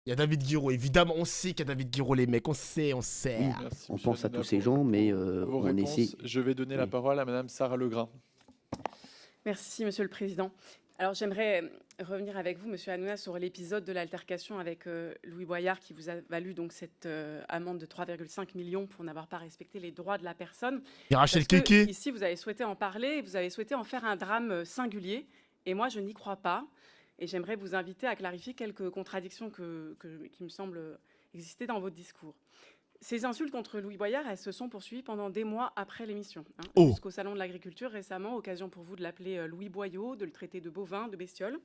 Il y a David Guiraud, évidemment, on sait qu'il y a David Guiraud, les mecs, on sait, on sait. Oui, Merci, on monsieur pense à Hanouna, tous ces pour gens, mais vos on réponses. essaie. Je vais donner la Oui. parole à Madame Sarah Legrain. Merci, Monsieur le Président. Alors, j'aimerais revenir avec vous, Monsieur Hanouna, sur l'épisode de l'altercation avec Louis Boyard qui vous a valu donc cette amende de 3,5 millions pour n'avoir pas respecté les droits de la personne. Et Rachel Parce que Keke. ici, vous avez souhaité en parler, vous avez souhaité en faire un drame singulier, et moi, je n'y crois pas. Et j'aimerais vous inviter à clarifier quelques contradictions qui me semblent exister dans votre discours. Ces insultes contre Louis Boyard, elles se sont poursuivies pendant des mois après l'émission. Oh. Jusqu'au Salon de l'Agriculture récemment, occasion pour vous de l'appeler Louis Boyau, de le traiter de bovin, de bestiole.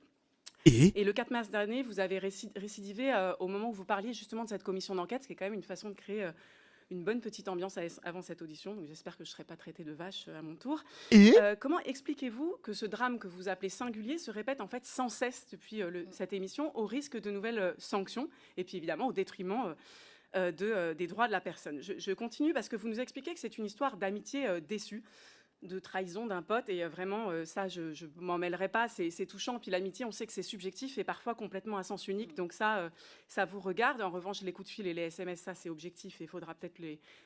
Et le 4 mars dernier, vous avez récidivé au moment où vous parliez justement de cette commission d'enquête, ce qui est quand même une façon de créer une bonne petite ambiance avant cette audition. Donc j'espère que je ne serai pas traitée de vache à mon tour. Comment expliquez-vous que ce drame que vous appelez singulier se répète en fait sans cesse depuis cette émission, au risque de nouvelles sanctions, et puis évidemment au détriment des droits de la personne. Je continue parce que vous nous expliquez que c'est une histoire d'amitié déçue, de trahison d'un pote, et vraiment, ça, je ne m'en mêlerai pas, c'est touchant. Puis l'amitié, on sait que c'est subjectif et parfois complètement à sens unique, donc ça vous regarde. En revanche, les coups de fil et les SMS, ça, c'est objectif, et il faudra peut-être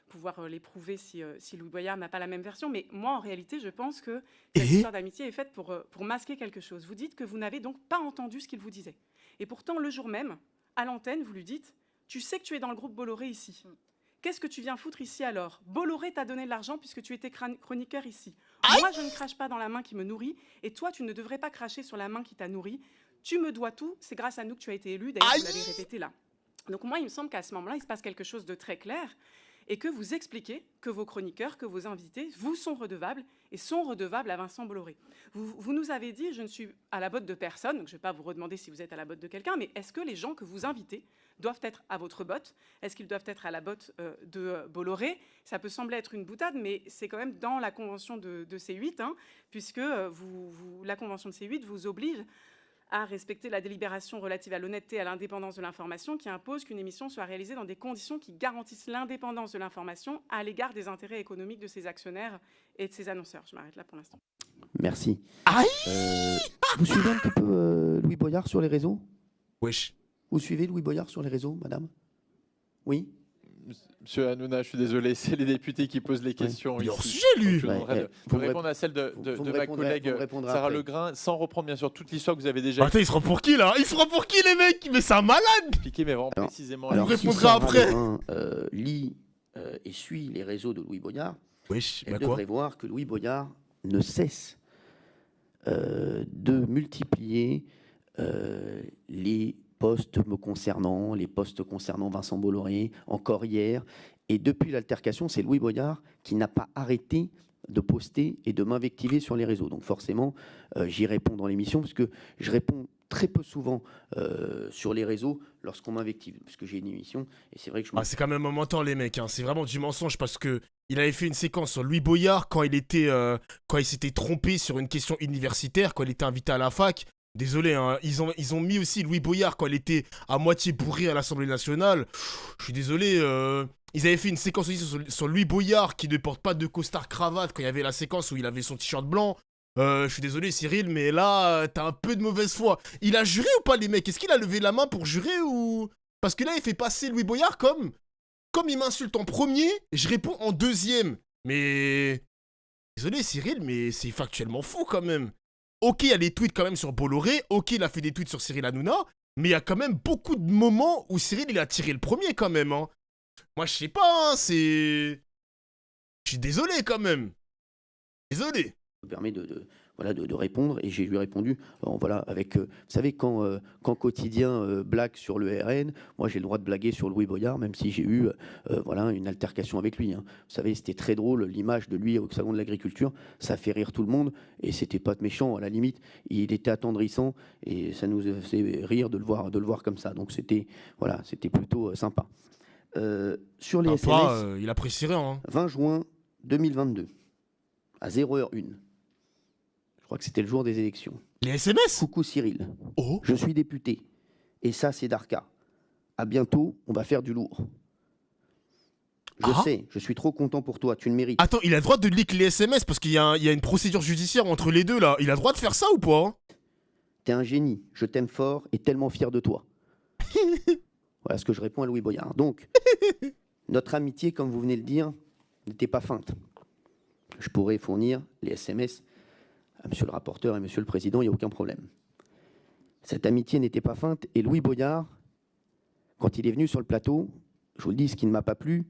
pouvoir les prouver si Louis Boyard n'a pas la même version. Mais moi, en réalité, je pense que cette histoire d'amitié est faite pour masquer quelque chose. Vous dites que vous n'avez donc pas entendu ce qu'il vous disait. Et pourtant, le jour même, à l'antenne, vous lui dites: tu sais que tu es dans le groupe Bolloré ici. Qu'est-ce que tu viens foutre ici alors? Bolloré t'a donné de l'argent puisque tu étais chroniqueur ici. Moi, je ne crache pas dans la main qui me nourrit, et toi, tu ne devrais pas cracher sur la main qui t'a nourri. Tu me dois tout, c'est grâce à nous que tu as été élu, d'ailleurs vous l'avez répété là. Donc moi, il me semble qu'à ce moment-là, il se passe quelque chose de très clair, et que vous expliquez que vos chroniqueurs, que vos invités vous sont redevables, et sont redevables à Vincent Bolloré. Vous nous avez dit: je ne suis à la botte de personne, donc je ne vais pas vous redemander si vous êtes à la botte de quelqu'un, mais est-ce que les gens que vous invitez doivent être à votre botte? Est-ce qu'ils doivent être à la botte de Bolloré? Ça peut sembler être une boutade, mais c'est quand même dans la convention de C8, puisque la convention de C8 vous oblige à respecter la délibération relative à l'honnêteté et à l'indépendance de l'information, qui impose qu'une émission soit réalisée dans des conditions qui garantissent l'indépendance de l'information à l'égard des intérêts économiques de ses actionnaires et de ses annonceurs. Je m'arrête là pour l'instant. Merci. Vous suivez un petit peu Louis Boyard sur les réseaux? Wesh. Vous suivez Louis Boyard sur les réseaux, madame? Oui. Monsieur Hanouna, je suis désolé, c'est les députés qui posent les questions. Il est hors ici. sujet, lui. Je vous demanderai de répondre à celle de ma collègue Sarah Legrain, sans reprendre bien sûr toute l'histoire que vous avez déjà Attends, il se prend pour qui là? Il se prend pour qui, les mecs? Mais c'est un malade. expliquée, mais vraiment précisément. Vous si répondrez Sarah après. Legrain, lit et suit les réseaux de Louis Boyard, Wesh, elle bah quoi? devrait voir que Louis Boyard ne cesse de multiplier les postes me concernant, les postes concernant Vincent Bolloré, encore hier. Et depuis l'altercation, c'est Louis Boyard qui n'a pas arrêté de poster et de m'invectiver sur les réseaux. Donc forcément, j'y réponds dans l'émission, parce que je réponds très peu souvent sur les réseaux lorsqu'on m'invective, parce que j'ai une émission, et c'est vrai que je me... C'est quand même un menteur, les mecs, c'est vraiment du mensonge, parce que il avait fait une séquence sur Louis Boyard quand il s'était trompé sur une question universitaire, quand il était invité à la fac. Désolé, ils ont mis aussi Louis Boyard quand il était à moitié bourré à l'Assemblée nationale. Je suis désolé, ils avaient fait une séquence aussi sur Louis Boyard qui ne porte pas de costard cravate quand il y avait la séquence où il avait son t-shirt blanc. Je suis désolé Cyril, mais là, t'as un peu de mauvaise foi. Il a juré ou pas, les mecs? Est-ce qu'il a levé la main pour jurer ou... Parce que là, il fait passer Louis Boyard comme il m'insulte en premier, je réponds en deuxième. Mais... Désolé Cyril, mais c'est factuellement faux quand même. Ok, il y a des tweets quand même sur Bolloré, ok, il a fait des tweets sur Cyril Hanouna, mais il y a quand même beaucoup de moments où Cyril, il a tiré le premier quand même, Moi, je sais pas, c'est... Je suis désolé quand même. Désolé. me permet de répondre, et j'ai lui répondu voilà, avec vous savez, quand Quotidien blague sur le RN, moi j'ai le droit de blaguer sur Louis Boyard, même si j'ai eu voilà, une altercation avec lui, Vous savez, c'était très drôle, l'image de lui au Salon de l'Agriculture, ça fait rire tout le monde, et c'était pas méchant, à la limite il était attendrissant, et ça nous faisait rire de le voir comme ça, donc c'était voilà, c'était plutôt sympa. Sur les SMS, il apprécierait, 20 juin 2022 à 0h01. Je crois que c'était le jour des élections. Les SMS? Coucou Cyril, Oh. je suis député, et ça c'est Darka. À bientôt, on va faire du lourd. Je sais, je suis trop content pour toi, tu le mérites. Attends, il a le droit de leak les SMS parce qu'il y a une procédure judiciaire entre les deux là. Il a le droit de faire ça ou pas? T'es un génie, je t'aime fort et tellement fier de toi. Voilà ce que je réponds à Louis Boyard. Donc, notre amitié, comme vous venez de le dire, n'était pas feinte. Je pourrais fournir les SMS à monsieur le rapporteur et monsieur le président, il n'y a aucun problème. Cette amitié n'était pas feinte. Et Louis Boyard, quand il est venu sur le plateau, je vous le dis, ce qui ne m'a pas plu,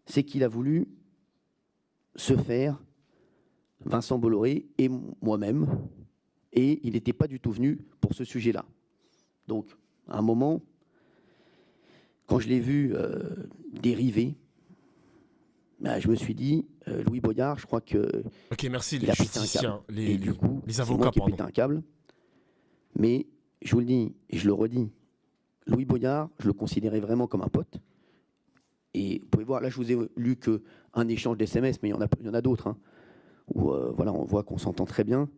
c'est qu'il a voulu se faire Vincent Bolloré et moi-même, et il n'était pas du tout venu pour ce sujet-là. Donc, à un moment, quand je l'ai vu dériver, ben, je me suis dit, Louis Boyard, je crois que... Ok, merci les justiciens, les avocats, moi qui ai pété un câble. Mais, je vous le dis, et je le redis, Louis Boyard, je le considérais vraiment comme un pote. Et vous pouvez voir, là, je vous ai lu qu'un échange d'SMS, mais il y en a d'autres, hein, où voilà, on voit qu'on s'entend très bien.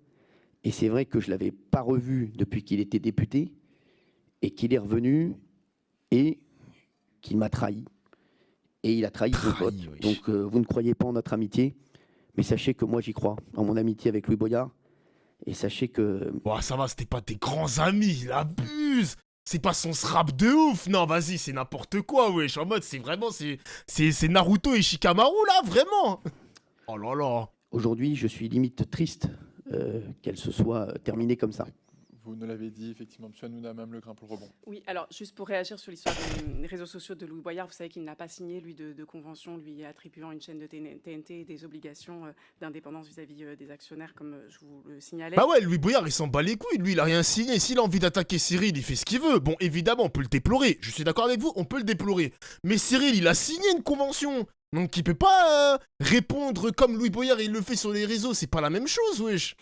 Et c'est vrai que je ne l'avais pas revu depuis qu'il était député, et qu'il est revenu, et qu'il m'a trahi. Et il a trahi son pote. Oui. Donc, vous ne croyez pas en notre amitié, mais sachez que moi, j'y crois, en mon amitié avec Louis Boyard. Et sachez que... Bon, ça va, c'était pas tes grands amis, il abuse. C'est pas son srap de ouf. Non, vas-y, c'est n'importe quoi, wesh. En mode, c'est vraiment, c'est Naruto et Shikamaru, là, vraiment. Oh là là. Aujourd'hui, je suis limite triste qu'elle se soit terminée comme ça. Vous nous l'avez dit, effectivement, M. Hanouna, même le grain pour le rebond. Oui, alors, juste pour réagir sur l'histoire des réseaux sociaux de Louis Boyard, vous savez qu'il n'a pas signé, lui, de convention, lui attribuant une chaîne de TNT et des obligations d'indépendance vis-à-vis des actionnaires, comme je vous le signalais. Bah ouais, Louis Boyard, il s'en bat les couilles. Lui, il a rien signé. S'il a envie d'attaquer Cyril, il fait ce qu'il veut. Bon, évidemment, on peut le déplorer. Je suis d'accord avec vous, on peut le déplorer. Mais Cyril, il a signé une convention. Donc, il peut pas répondre comme Louis Boyard, il le fait sur les réseaux. C'est pas la même chose, wesh.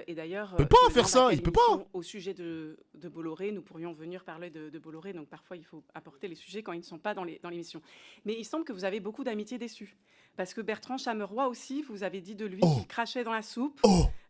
Et d'ailleurs, il peut pas faire ça, il peut pas. Au sujet de Bolloré, nous pourrions venir parler de Bolloré, donc parfois il faut apporter les sujets quand ils ne sont pas dans l'émission. Mais il semble que vous avez beaucoup d'amitiés déçues. Parce que Bertrand Chameroy aussi, vous avez dit de lui qu'il crachait dans la soupe,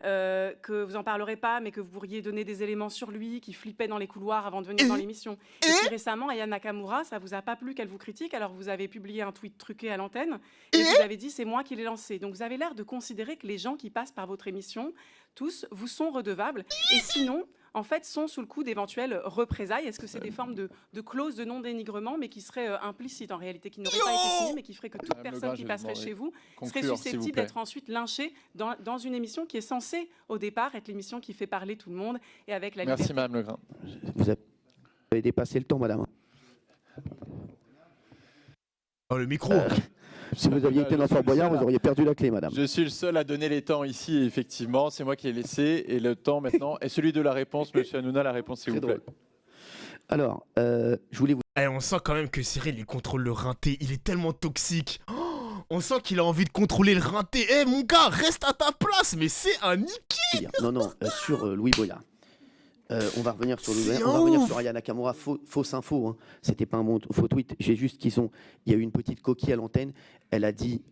que vous en parlerez pas, mais que vous pourriez donner des éléments sur lui, qu'il flippait dans les couloirs avant de venir dans l'émission. Et puis récemment, Aya Nakamura, ça vous a pas plu qu'elle vous critique, alors vous avez publié un tweet truqué à l'antenne, et vous avez dit c'est moi qui l'ai lancé. Donc vous avez l'air de considérer que les gens qui passent par votre émission, tous, vous sont redevables, et sinon, en fait, sont sous le coup d'éventuelles représailles. Est-ce que c'est des formes de clauses de non-dénigrement, mais qui seraient implicites en réalité, qui n'auraient pas été signées, mais qui feraient que toute personne qui passerait chez vous serait susceptible d'être ensuite lynchée dans une émission qui est censée, au départ, être l'émission qui fait parler tout le monde, et avec la liberté. Merci, Madame Legrain. Vous avez dépassé le temps, madame. Oh, le micro Si vous aviez été dans Fort Boyard, vous auriez perdu la clé, madame. Je suis le seul à donner les temps ici, effectivement. C'est moi qui l'ai laissé. Et le temps, maintenant, est celui de la réponse. Monsieur Hanouna, la réponse, s'il vous plaît. Alors, je voulais vous... on sent quand même que Cyril, il contrôle le rinté. Il est tellement toxique. On sent qu'il a envie de contrôler le rinté. Mon gars, reste à ta place. Mais c'est un niqué. Non, sur Louis Boyard. On va revenir sur on va revenir sur Aya Nakamura, fausse info, hein. C'était pas un faux tweet, j'ai juste il y a eu une petite coquille à l'antenne, elle a dit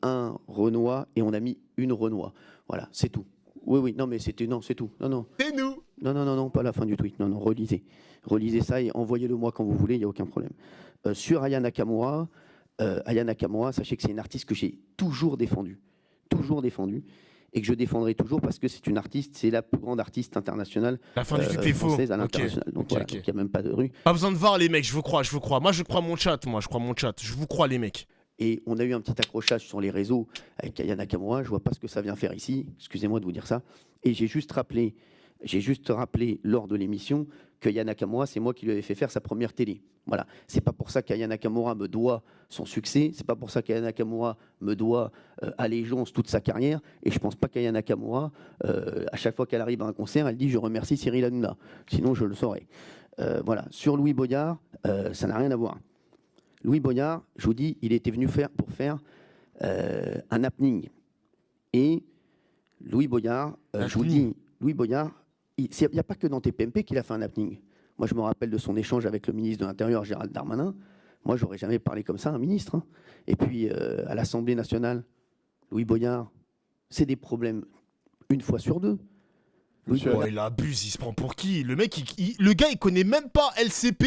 un Renoir et on a mis une Renoir. Voilà, c'est tout. Oui, non mais c'est tout. Non. C'est nous. Non, pas la fin du tweet. Non, relisez ça et envoyez-le moi quand vous voulez, il y a aucun problème. Sur Aya Nakamura, sachez que c'est une artiste que j'ai toujours défendue. Et que je défendrai toujours parce que c'est une artiste, c'est la plus grande artiste internationale française à l'international. Donc voilà, il n'y a même pas de rue. Pas besoin de voir les mecs, je vous crois. Moi, je crois mon chat. Je vous crois les mecs. Et on a eu un petit accrochage sur les réseaux avec Aya Nakamura. Je vois pas ce que ça vient faire ici. Excusez-moi de vous dire ça. Et j'ai juste rappelé lors de l'émission que Aya Nakamura, c'est moi qui lui avais fait faire sa première télé. Voilà. C'est pas pour ça qu'Aya Nakamura me doit son succès. C'est pas pour ça qu'Aya Nakamura me doit allégeance toute sa carrière. Et je pense pas qu'Aya Nakamura, à chaque fois qu'elle arrive à un concert, elle dit je remercie Cyril Hanouna. Sinon je le saurais. Voilà. Sur Louis Boyard, ça n'a rien à voir. Louis Boyard, je vous dis, il était venu pour faire un happening. Et Louis Boyard, je vous dis, Louis Boyard, il n'y a pas que dans TPMP qu'il a fait un happening. Moi, je me rappelle de son échange avec le ministre de l'Intérieur, Gérald Darmanin. Moi, j'aurais jamais parlé comme ça à un ministre. Hein. Et puis, à l'Assemblée nationale, Louis Boyard, c'est des problèmes une fois sur deux. Il abuse, il se prend pour qui? Le mec, le gars, il connaît même pas LCP,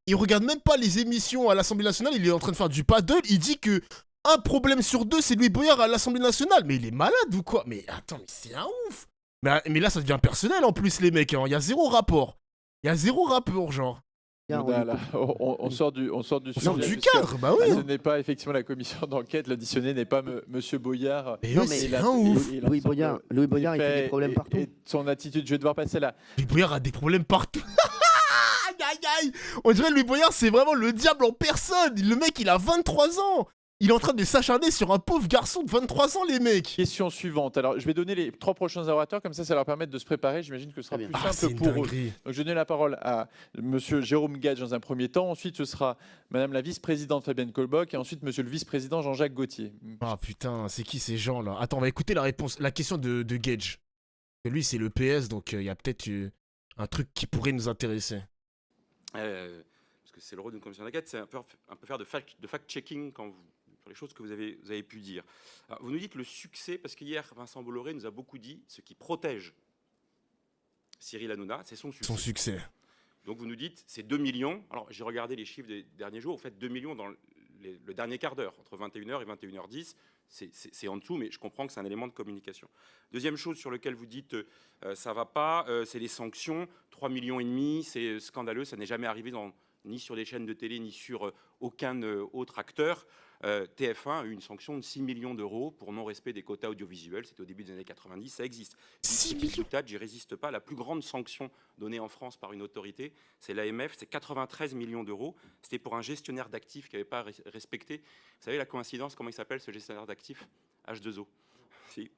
il regarde même pas les émissions à l'Assemblée nationale, il est en train de faire du paddle, il dit que un problème sur deux, c'est Louis Boyard à l'Assemblée nationale. Mais il est malade ou quoi? Mais attends, mais c'est un ouf. Mais là, ça devient personnel en plus, les mecs. Il y a zéro rapport. Genre. Nouna, là, on sort du sujet. Non, du puisque cadre, bah oui. ce n'est pas effectivement la commission d'enquête. L'auditionné n'est pas Monsieur Boyard. Mais eux, c'est un ouf. Louis Boyard, il fait des problèmes partout. Et son attitude, je vais devoir passer là. Louis Boyard a des problèmes partout. Aïe, aïe, aïe. On dirait Louis Boyard, c'est vraiment le diable en personne. Le mec, il a 23 ans. Il est en train de s'acharner sur un pauvre garçon de 23 ans, les mecs. Question suivante. Alors, je vais donner les 3 prochains orateurs, comme ça va leur permettre de se préparer. J'imagine que ce sera plus simple pour eux. Donc, je vais donner la parole à Monsieur Jérôme Gage dans un premier temps. Ensuite, ce sera Madame la vice-présidente Fabienne Colbock. Et ensuite, Monsieur le vice-président Jean-Jacques Gauthier. Ah putain, c'est qui ces gens-là? Attends, on va écouter la question de Gage. Lui, c'est le PS, donc il y a peut-être un truc qui pourrait nous intéresser. Parce que c'est le rôle d'une commission d'enquête, c'est un peu faire de fact-checking sur les choses que vous avez pu dire. Alors, vous nous dites le succès, parce qu'hier, Vincent Bolloré nous a beaucoup dit ce qui protège Cyril Hanouna, c'est son succès. Son succès. Donc vous nous dites, c'est 2 millions. Alors j'ai regardé les chiffres des derniers jours, vous faites 2 millions dans le dernier quart d'heure, entre 21h et 21h10. C'est en dessous, mais je comprends que c'est un élément de communication. Deuxième chose sur laquelle vous dites ça va pas, c'est les sanctions. 3,5 millions, c'est scandaleux, ça n'est jamais arrivé ni sur des chaînes de télé, ni sur aucun autre acteur. TF1 a eu une sanction de 6 millions d'euros pour non-respect des quotas audiovisuels. C'était au début des années 90, ça existe. 6 millions. J'y résiste pas. La plus grande sanction donnée en France par une autorité, c'est l'AMF, c'est 93 millions d'euros. C'était pour un gestionnaire d'actifs qui n'avait pas respecté. Vous savez la coïncidence, comment il s'appelle ce gestionnaire d'actifs? H2O. Si.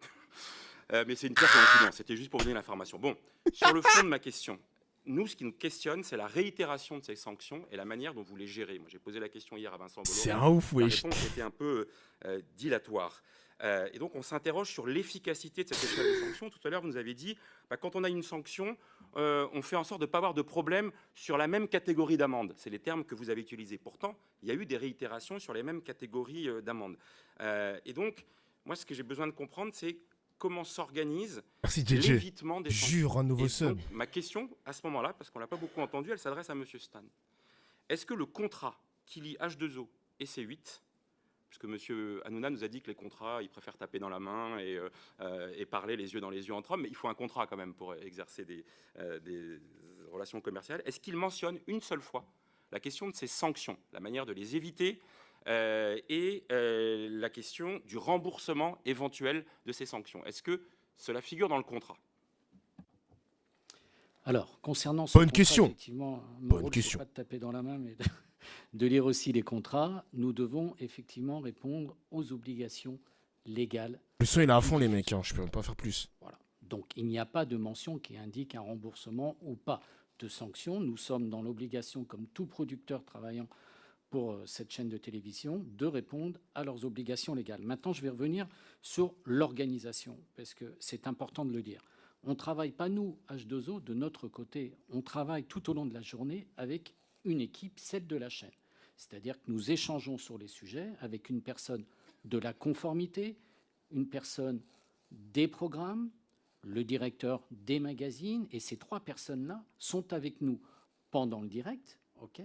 Mais c'est une pire coïncidence, c'était juste pour vous donner l'information. Bon, sur le fond de ma question, nous, ce qui nous questionne, c'est la réitération de ces sanctions et la manière dont vous les gérez. Moi, j'ai posé la question hier à Vincent Bolloré. C'est un ouf, wesh. La réponse était un peu dilatoire. Et donc, on s'interroge sur l'efficacité de cette échelle de sanctions. Tout à l'heure, vous nous avez dit, quand on a une sanction, on fait en sorte de ne pas avoir de problème sur la même catégorie d'amende. C'est les termes que vous avez utilisés. Pourtant, il y a eu des réitérations sur les mêmes catégories d'amende. Et donc, moi, ce que j'ai besoin de comprendre, c'est comment s'organise l'évitement des sanctions. Jure un nouveau sub. Ma question, à ce moment-là, parce qu'on ne l'a pas beaucoup entendu, elle s'adresse à M. Stan. Est-ce que le contrat qui lie H2O et C8, puisque M. Hanouna nous a dit que les contrats, il préfère taper dans la main et parler les yeux dans les yeux entre hommes, mais il faut un contrat quand même pour exercer des relations commerciales. Est-ce qu'il mentionne une seule fois la question de ces sanctions, la manière de les éviter et la question du remboursement éventuel de ces sanctions? Est-ce que cela figure dans le contrat? Alors, concernant ce Bonne contrat, question. effectivement, Bonne question. pas de taper dans la main, mais de lire aussi les contrats. Nous devons effectivement répondre aux obligations légales. Le son, il est à fond, les mecs. Je peux même pas faire plus. Voilà. Donc, il n'y a pas de mention qui indique un remboursement ou pas de sanctions. Nous sommes dans l'obligation, comme tout producteur travaillant pour cette chaîne de télévision, de répondre à leurs obligations légales. Maintenant, je vais revenir sur l'organisation, parce que c'est important de le dire. On ne travaille pas, nous, H2O, de notre côté. On travaille tout au long de la journée avec une équipe, celle de la chaîne. C'est-à-dire que nous échangeons sur les sujets avec une personne de la conformité, une personne des programmes, le directeur des magazines, et ces 3 personnes-là sont avec nous pendant le direct, ok ?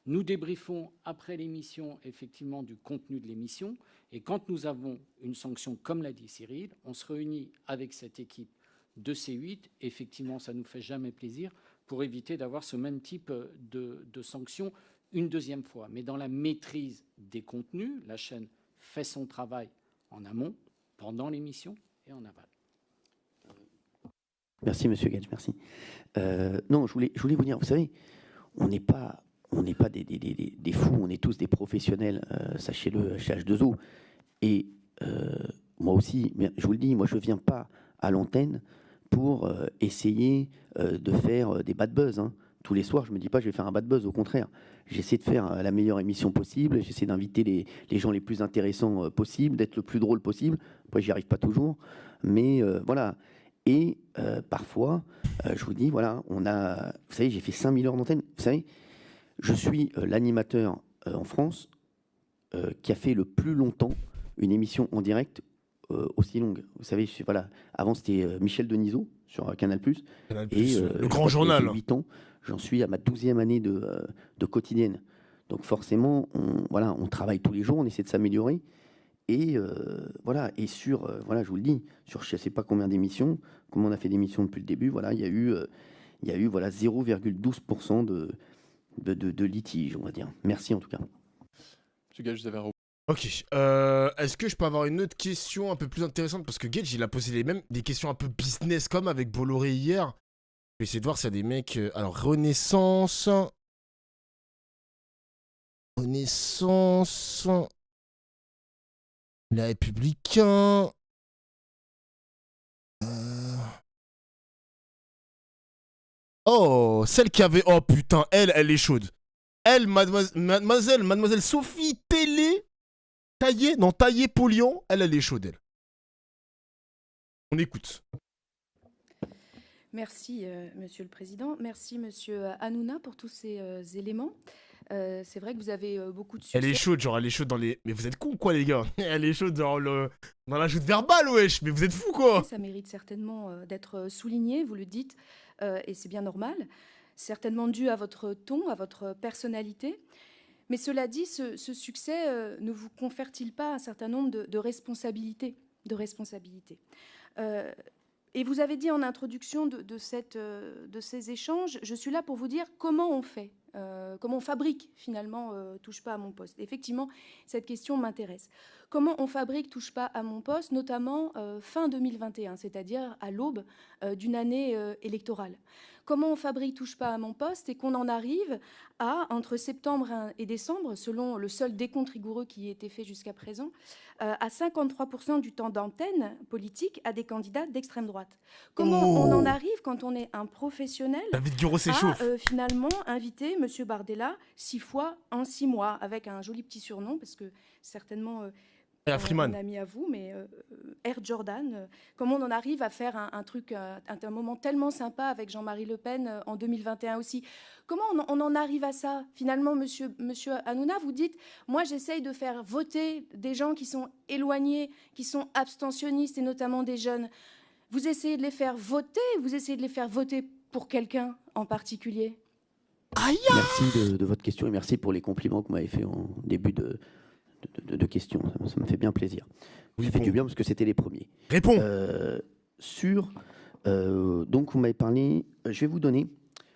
Nous débriefons après l'émission, effectivement, du contenu de l'émission. Et quand nous avons une sanction, comme l'a dit Cyril, on se réunit avec cette équipe de C8. Effectivement, ça ne nous fait jamais plaisir pour éviter d'avoir ce même type de sanction une deuxième fois. Mais dans la maîtrise des contenus, la chaîne fait son travail en amont, pendant l'émission et en aval. Merci, Monsieur Gage, merci. Non, je voulais vous dire, vous savez, on n'est pas des fous, on est tous des professionnels, sachez-le, chez H2O. Et moi aussi, je vous le dis, moi je ne viens pas à l'antenne pour essayer de faire des bad buzz. Hein. Tous les soirs, je ne me dis pas je vais faire un bad buzz, au contraire. J'essaie de faire la meilleure émission possible, j'essaie d'inviter les gens les plus intéressants possibles, d'être le plus drôle possible. Après, j'y arrive pas toujours, mais voilà. Et parfois, je vous dis, voilà, vous savez, j'ai fait 5000 heures d'antenne, vous savez, je suis l'animateur en France qui a fait le plus longtemps une émission en direct aussi longue. Vous savez, voilà, avant c'était Michel Denisot sur Canal+. Et le grand journal. 8 ans, j'en suis à ma 12e année de quotidienne. Donc forcément, on travaille tous les jours, on essaie de s'améliorer. Et voilà, et voilà, je vous le dis, sur je ne sais pas combien d'émissions, comment on a fait d'émissions depuis le début, voilà, il y a eu voilà, 0,12% de litige, on va dire. Merci en tout cas. Monsieur Gage, vous avez un Ok. Est-ce que je peux avoir une autre question un peu plus intéressante? Parce que Gage, il a posé des questions un peu business comme avec Bolloré hier. Je vais essayer de voir s'il y a des mecs... alors, Renaissance... Renaissance... Les Républicains... Oh, celle qui avait... Oh putain, elle est chaude. Elle, mademoiselle Sophie Taillé Polion, elle est chaude, elle. On écoute. Merci, Monsieur le Président. Merci, Monsieur Hanouna, pour tous ces éléments. C'est vrai que vous avez beaucoup de succès. Elle est chaude, genre, elle est chaude dans les... Mais vous êtes cons, quoi, les gars? Elle est chaude dans la joute verbale, wesh. Mais vous êtes fous, quoi. Ça mérite certainement d'être souligné, vous le dites, et c'est bien normal. Certainement dû à votre ton, à votre personnalité. Mais cela dit, ce succès ne vous confère-t-il pas un certain nombre de responsabilités Et vous avez dit en introduction de ces échanges, je suis là pour vous dire comment on fait, comment on fabrique finalement Touche pas à mon poste. Effectivement, cette question m'intéresse. Comment on fabrique Touche pas à mon poste, notamment fin 2021, c'est-à-dire à l'aube d'une année électorale. Comment on fabrique Touche pas à mon poste et qu'on en arrive à, entre septembre et décembre, selon le seul décompte rigoureux qui a été fait jusqu'à présent, à 53% du temps d'antenne politique à des candidats d'extrême droite. Comment on en arrive, quand on est un professionnel, David Guiraud s'échauffe. Finalement inviter M. Bardella 6 fois en 6 mois, avec un joli petit surnom, parce que certainement... un ami à vous, mais Air Jordan, comment on en arrive à faire un truc, un moment tellement sympa avec Jean-Marie Le Pen en 2021 aussi. Comment on en arrive à ça? Finalement, monsieur Hanouna, vous dites, moi j'essaye de faire voter des gens qui sont éloignés, qui sont abstentionnistes, et notamment des jeunes. Vous essayez de les faire voter, vous essayez de les faire voter pour quelqu'un en particulier? Merci de votre question et merci pour les compliments que vous m'avez fait en début de questions. Ça me fait bien plaisir. Oui, ça fait du bien parce que c'était les premiers. Réponds. Donc, vous m'avez parlé... je vais vous donner,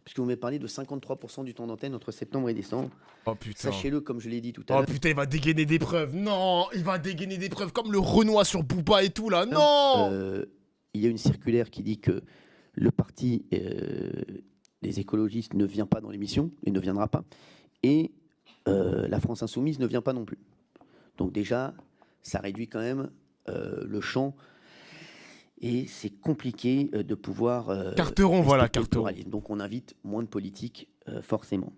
puisque vous m'avez parlé de 53% du temps d'antenne entre septembre et décembre. Oh putain. Sachez-le, comme je l'ai dit tout à l'heure. Oh putain, il va dégainer des preuves. Non, il va dégainer des preuves comme le Renoir sur Booba et tout, là. Non. Il y a une circulaire qui dit que le parti des écologistes ne vient pas dans l'émission et ne viendra pas. Et la France Insoumise ne vient pas non plus. Donc déjà, ça réduit quand même le champ et c'est compliqué de pouvoir... Carteron, voilà, Carteron. Donc on invite moins de politique, forcément.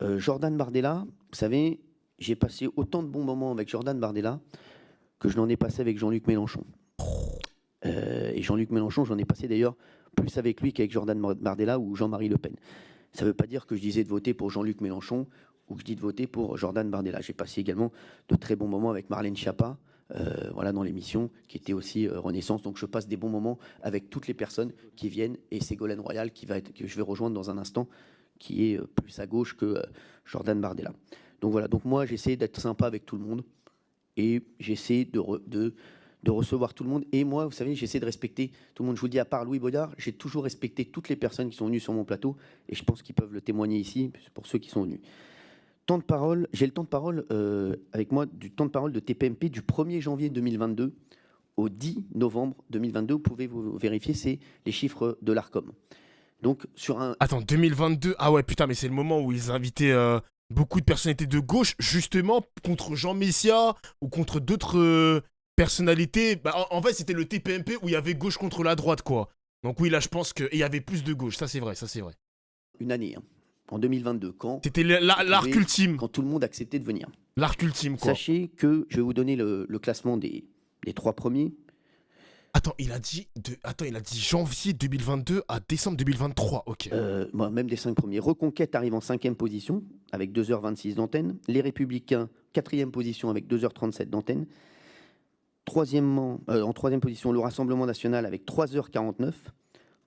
Jordan Bardella, vous savez, j'ai passé autant de bons moments avec Jordan Bardella que je n'en ai passé avec Jean-Luc Mélenchon. Et Jean-Luc Mélenchon, j'en ai passé d'ailleurs plus avec lui qu'avec Jordan Bardella ou Jean-Marie Le Pen. Ça ne veut pas dire que je disais de voter pour Jean-Luc Mélenchon ou que je dis de voter pour Jordan Bardella. J'ai passé également de très bons moments avec Marlène Schiappa, voilà, dans l'émission, qui était aussi Renaissance. Donc je passe des bons moments avec toutes les personnes qui viennent, et Ségolène Royal, que je vais rejoindre dans un instant, qui est plus à gauche que Jordan Bardella. Donc voilà, donc moi j'essaie d'être sympa avec tout le monde, et j'essaie de recevoir tout le monde. Et moi, vous savez, j'essaie de respecter tout le monde. Je vous le dis, à part Louis Boyard, j'ai toujours respecté toutes les personnes qui sont venues sur mon plateau, et je pense qu'ils peuvent le témoigner ici, pour ceux qui sont venus. Temps de parole, j'ai le temps de parole avec moi, du temps de parole de TPMP du 1er janvier 2022 au 10 novembre 2022. Vous pouvez vous vérifier, c'est les chiffres de l'ARCOM. Donc sur un... Attends, 2022, ah ouais, putain, mais c'est le moment où ils invitaient beaucoup de personnalités de gauche, justement, contre Jean Messia ou contre d'autres personnalités. Bah, en fait, c'était le TPMP où il y avait gauche contre la droite, quoi. Donc oui, là, je pense qu'il y avait plus de gauche, ça c'est vrai, ça c'est vrai. Une année, hein. En 2022, quand... C'était l'arc ultime. Quand tout le monde acceptait de venir. L'arc ultime, quoi. Sachez que je vais vous donner le classement des 3 premiers. Attends, il a dit janvier 2022 à décembre 2023, ok. Même des 5 premiers. Reconquête arrive en 5e position, avec 2h26 d'antenne. Les Républicains, 4e position, avec 2h37 d'antenne. En 3e position, le Rassemblement National, avec 3h49.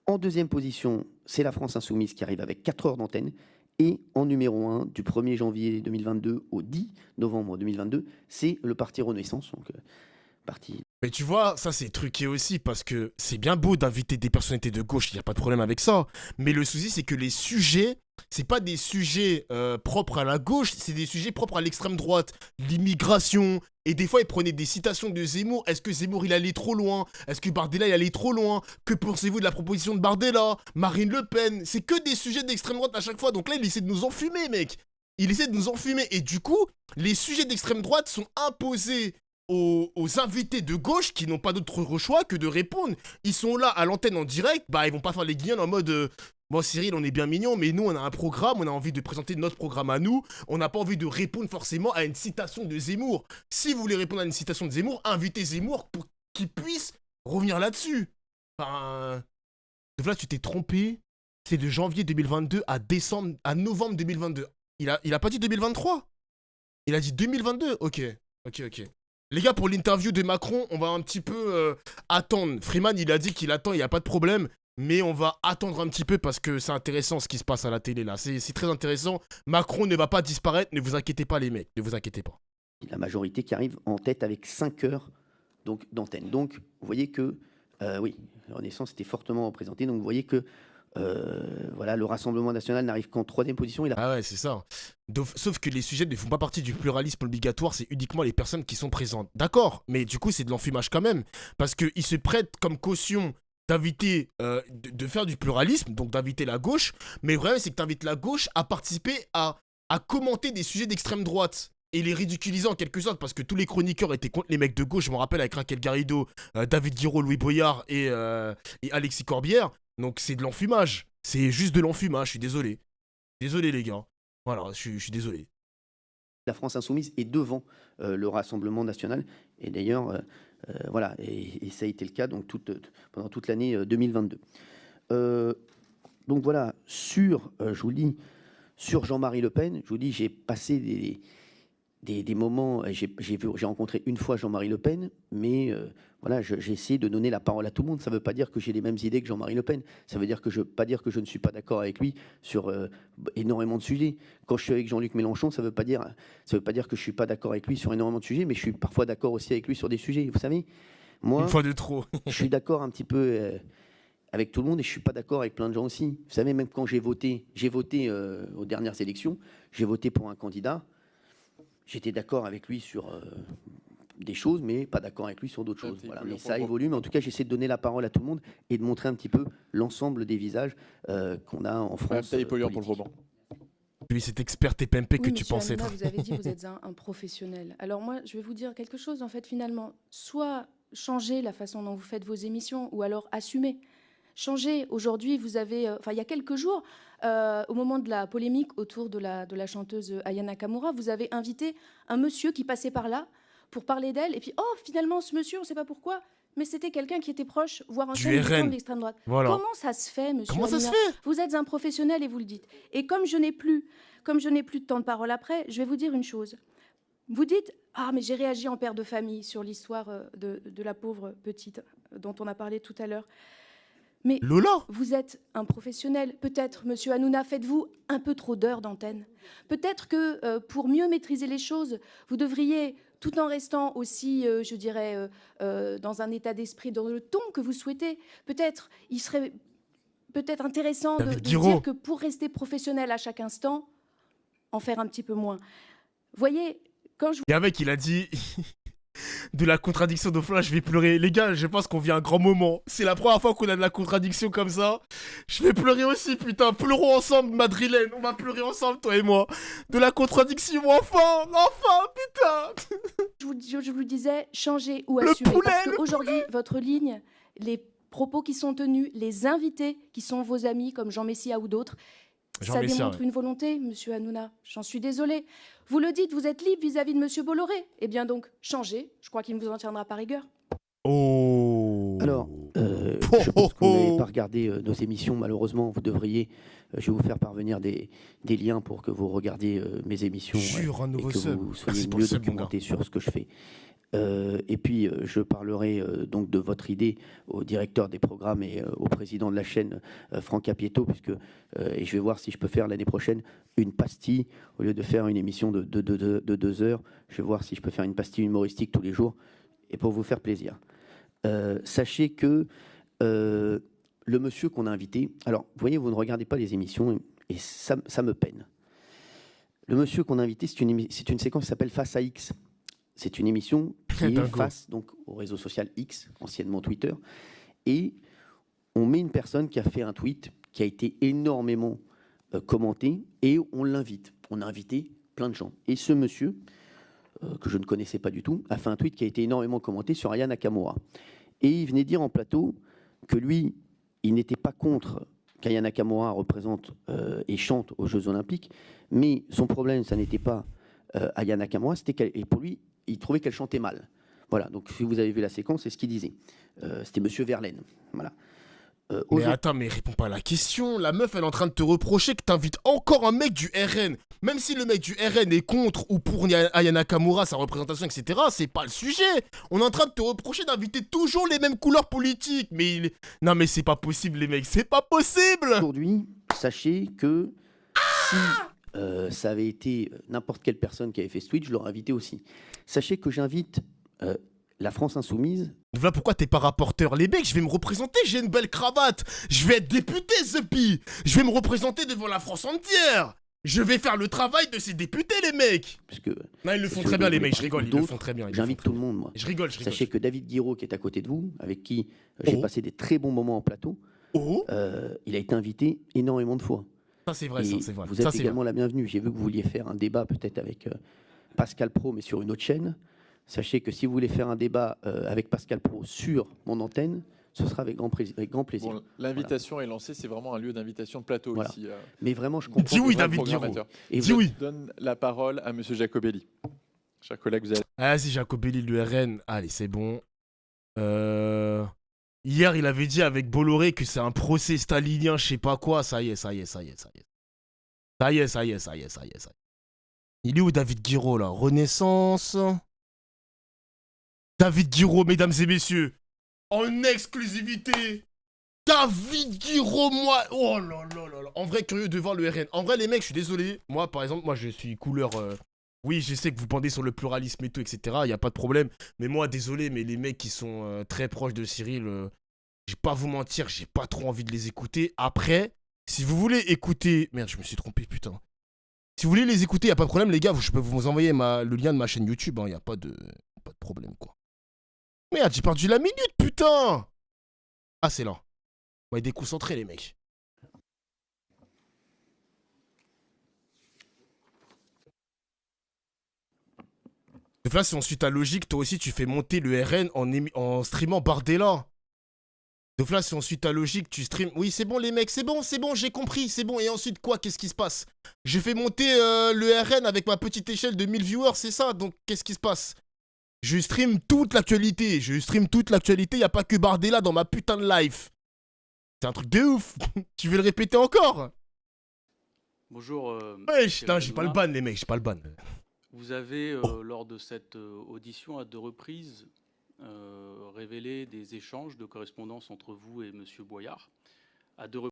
En 2e position, c'est la France Insoumise qui arrive avec 4 heures d'antenne. Et en numéro 1, du 1er janvier 2022 au 10 novembre 2022, c'est le parti Renaissance. Donc, parti... Mais tu vois, ça c'est truqué aussi, parce que c'est bien beau d'inviter des personnalités de gauche, il n'y a pas de problème avec ça. Mais le souci, c'est que les sujets c'est pas des sujets propres à la gauche, c'est des sujets propres à l'extrême droite. L'immigration, et des fois, ils prenaient des citations de Zemmour. Est-ce que Zemmour, il allait trop loin? Est-ce que Bardella, il allait trop loin? Que pensez-vous de la proposition de Bardella? Marine Le Pen? C'est que des sujets d'extrême droite à chaque fois. Donc là, il essaie de nous enfumer, mec. Il essaie de nous enfumer. Et du coup, les sujets d'extrême droite sont imposés aux invités de gauche qui n'ont pas d'autre choix que de répondre. Ils sont là à l'antenne en direct. Bah, ils vont pas faire les guignols en mode... Bon, Cyril, on est bien mignon, mais nous, on a un programme, on a envie de présenter notre programme à nous. On n'a pas envie de répondre forcément à une citation de Zemmour. Si vous voulez répondre à une citation de Zemmour, invitez Zemmour pour qu'il puisse revenir là-dessus. Enfin... Donc là, tu t'es trompé. C'est de janvier 2022 à novembre 2022. Il a pas dit 2023. Il a dit 2022. Ok. Les gars, pour l'interview de Macron, on va un petit peu attendre. Freeman, il a dit qu'il attend, il n'y a pas de problème. Mais on va attendre un petit peu parce que c'est intéressant ce qui se passe à la télé là. C'est très intéressant. Macron ne va pas disparaître. Ne vous inquiétez pas les mecs. Ne vous inquiétez pas. La majorité qui arrive en tête avec 5 heures d'antenne. Donc vous voyez que, oui, Renaissance était fortement représenté. Donc vous voyez que voilà, le Rassemblement national n'arrive qu'en 3e position. Ah ouais, c'est ça. Sauf que les sujets ne font pas partie du pluralisme obligatoire, c'est uniquement les personnes qui sont présentes. D'accord, mais du coup, c'est de l'enfumage quand même. Parce qu'ils se prêtent comme caution d'inviter, de faire du pluralisme, donc d'inviter la gauche. Mais le problème, c'est que tu invites la gauche à participer à commenter des sujets d'extrême droite. Et les ridiculiser en quelque sorte, parce que tous les chroniqueurs étaient contre les mecs de gauche. Je me rappelle avec Raquel Garrido, David Guiraud, Louis Boyard et Alexis Corbière. Donc c'est de l'enfumage. C'est juste de l'enfumage, je suis désolé. Désolé les gars. Voilà, je suis désolé. La France Insoumise est devant le Rassemblement national. Et d'ailleurs, voilà, et ça a été le cas donc, pendant toute l'année 2022. Donc voilà, je vous le dis, sur Jean-Marie Le Pen, je vous dis, j'ai passé des moments, j'ai rencontré une fois Jean-Marie Le Pen, mais voilà, j'ai essayé de donner la parole à tout le monde. Ça ne veut pas dire que j'ai les mêmes idées que Jean-Marie Le Pen. Ça veut dire que pas dire que je ne suis pas d'accord avec lui sur énormément de sujets. Quand je suis avec Jean-Luc Mélenchon, ça veut pas dire que je suis pas d'accord avec lui sur énormément de sujets, mais je suis parfois d'accord aussi avec lui sur des sujets. Vous savez, moi, une fois de trop. je suis d'accord un petit peu avec tout le monde et je suis pas d'accord avec plein de gens aussi. Vous savez, même quand j'ai voté aux dernières élections, j'ai voté pour un candidat. J'étais d'accord avec lui sur des choses, mais pas d'accord avec lui sur d'autres choses. Voilà. Mais ça évolue, mais en tout cas, j'essaie de donner la parole à tout le monde et de montrer un petit peu l'ensemble des visages qu'on a en France. Taille pollueur pour le Vauban. Lui, cet expert TPMP que tu pensais Hanouna, être. Vous avez dit que vous êtes un professionnel. Alors moi, je vais vous dire quelque chose, en fait, finalement. Soit changer la façon dont vous faites vos émissions, ou alors assumer. Changer. Aujourd'hui, vous avez... il y a quelques jours, au moment de la polémique autour de la chanteuse Aya Nakamura, vous avez invité un monsieur qui passait par là pour parler d'elle. Et puis, finalement, ce monsieur, on ne sait pas pourquoi, mais c'était quelqu'un qui était proche, voire un militant de l'extrême droite. Voilà. Comment ça se fait, monsieur Comment Hanouna? ça se fait? Vous êtes un professionnel et vous le dites. Et comme je n'ai plus de temps de parole après, je vais vous dire une chose. Vous dites « Ah, mais j'ai réagi en père de famille sur l'histoire de la pauvre petite dont on a parlé tout à l'heure. » Mais Lola, vous êtes un professionnel. Peut-être, monsieur Hanouna, faites-vous un peu trop d'heures d'antenne. Peut-être que pour mieux maîtriser les choses, vous devriez, tout en restant aussi, je dirais, dans un état d'esprit, dans le ton que vous souhaitez, peut-être, il serait peut-être intéressant de dire que pour rester professionnel à chaque instant, en faire un petit peu moins. Voyez, quand je... Il y a un mec, il a dit... de la contradiction de Flash, je vais pleurer. Les gars, je pense qu'on vit un grand moment. C'est la première fois qu'on a de la contradiction comme ça. Je vais pleurer aussi, putain. Pleurons ensemble, Madrilène. On va pleurer ensemble, toi et moi. De la contradiction, enfin, putain. Je vous disais, changez ou assumez. Parce qu'aujourd'hui, votre ligne, les propos qui sont tenus, les invités qui sont vos amis, comme Jean Messia ou d'autres, ça démontre une volonté, monsieur Hanouna. J'en suis désolée. Vous le dites, vous êtes libre vis-à-vis de monsieur Bolloré. Eh bien donc, changez. Je crois qu'il ne vous en tiendra pas rigueur. Oh. Alors, je pense que vous n'avez pas regardé nos émissions. Malheureusement, vous devriez. Je vais vous faire parvenir des liens pour que vous regardiez mes émissions et que vous soyez mieux documenté sur ce que je fais. Et puis, je parlerai donc de votre idée au directeur des programmes et au président de la chaîne, Franck Apieto, et je vais voir si je peux faire l'année prochaine une pastille. Au lieu de faire une émission de 2 heures, je vais voir si je peux faire une pastille humoristique tous les jours, et pour vous faire plaisir. Sachez que le monsieur qu'on a invité... Alors, vous voyez, vous ne regardez pas les émissions, et ça me peine. Le monsieur qu'on a invité, c'est une séquence qui s'appelle Face à X. C'est une émission qui est face donc, au réseau social X, anciennement Twitter. Et on met une personne qui a fait un tweet qui a été énormément commenté et on l'invite. On a invité plein de gens. Et ce monsieur, que je ne connaissais pas du tout, a fait un tweet qui a été énormément commenté sur Aya Nakamura. Et il venait dire en plateau que lui, il n'était pas contre qu'Aya Nakamura représente et chante aux Jeux Olympiques, mais son problème, ça n'était pas Aya Nakamura, et pour lui, il trouvait qu'elle chantait mal. Voilà, donc si vous avez vu la séquence, c'est ce qu'il disait. C'était Monsieur Verlaine. Voilà. Mais attends, mais réponds pas à la question. La meuf, elle est en train de te reprocher que t'invites encore un mec du RN. Même si le mec du RN est contre ou pour Aya Nakamura, sa représentation, etc., c'est pas le sujet. On est en train de te reprocher d'inviter toujours les mêmes couleurs politiques. Mais non, mais c'est pas possible, les mecs, c'est pas possible. Aujourd'hui, sachez que si ça avait été n'importe quelle personne qui avait fait ce tweet, je l'aurais invité aussi. Sachez que j'invite la France Insoumise. Voilà pourquoi t'es pas rapporteur. Les mecs, je vais me représenter, j'ai une belle cravate. Je vais être député, Zepi. Je vais me représenter devant la France entière. Je vais faire le travail de ces députés, les mecs. Puisque non, ils le font très bien, les mecs, je rigole, ils le font très bien. J'invite tout le monde, moi. Je rigole. Sachez que David Guiraud, qui est à côté de vous, avec qui j'ai passé des très bons moments en plateau, il a été invité énormément de fois. Ça, c'est vrai, c'est vrai. Vous êtes également la bienvenue. J'ai vu que vous vouliez faire un débat peut-être avec Pascal Praud, mais sur une autre chaîne. Sachez que si vous voulez faire un débat avec Pascal Praud sur mon antenne, ce sera avec grand plaisir. Bon, l'invitation est lancée, c'est vraiment un lieu d'invitation de plateau ici. Mais vraiment, je comprends. Dis oui, David Guiraud. Dis oui. Je donne la parole à M. Jacobelli. Chers collègues, vous allez... Vas-y, Jacobelli, le RN. Allez, c'est bon. Hier, il avait dit avec Bolloré que c'est un procès stalinien, je sais pas quoi. Ça y est. Il est où, David Guiraud, là? Renaissance. David Guiraud, mesdames et messieurs. En exclusivité. David Guiraud, moi. Oh là là. En vrai, curieux de voir le RN. En vrai, les mecs, je suis désolé. Moi, par exemple, je suis couleur... Oui, je sais que vous pendez sur le pluralisme et tout, etc. Il n'y a pas de problème. Mais moi, désolé, mais les mecs qui sont très proches de Cyril, je vais pas vous mentir, j'ai pas trop envie de les écouter. Après, si vous voulez écouter... Merde, je me suis trompé, putain. Si vous voulez les écouter, il n'y a pas de problème, les gars. Je peux vous envoyer le lien de ma chaîne YouTube. Il n'y a pas de problème, quoi. Merde, j'ai perdu la minute, putain. Ah, c'est là. Ouais, déconcentrés, les mecs. Donc là, si on suit ta logique, toi aussi, tu fais monter le RN en streamant Bardella. Donc là, si on suit ta logique, tu stream... Oui, c'est bon, les mecs, c'est bon, j'ai compris, c'est bon. Et ensuite, quoi? Qu'est-ce qui se passe? Je fais monter le RN avec ma petite échelle de 1000 viewers, c'est ça? Donc, qu'est-ce qui se passe? Je stream toute l'actualité. Il n'y a pas que Bardella dans ma putain de life. C'est un truc de ouf. Tu veux le répéter encore? Bonjour. Ouais, putain, j'ai pas le ban, les mecs, j'ai pas le ban. Vous avez, lors de cette audition, à 2 reprises, révélé des échanges de correspondance entre vous et M. Boyard. À 2 reprises.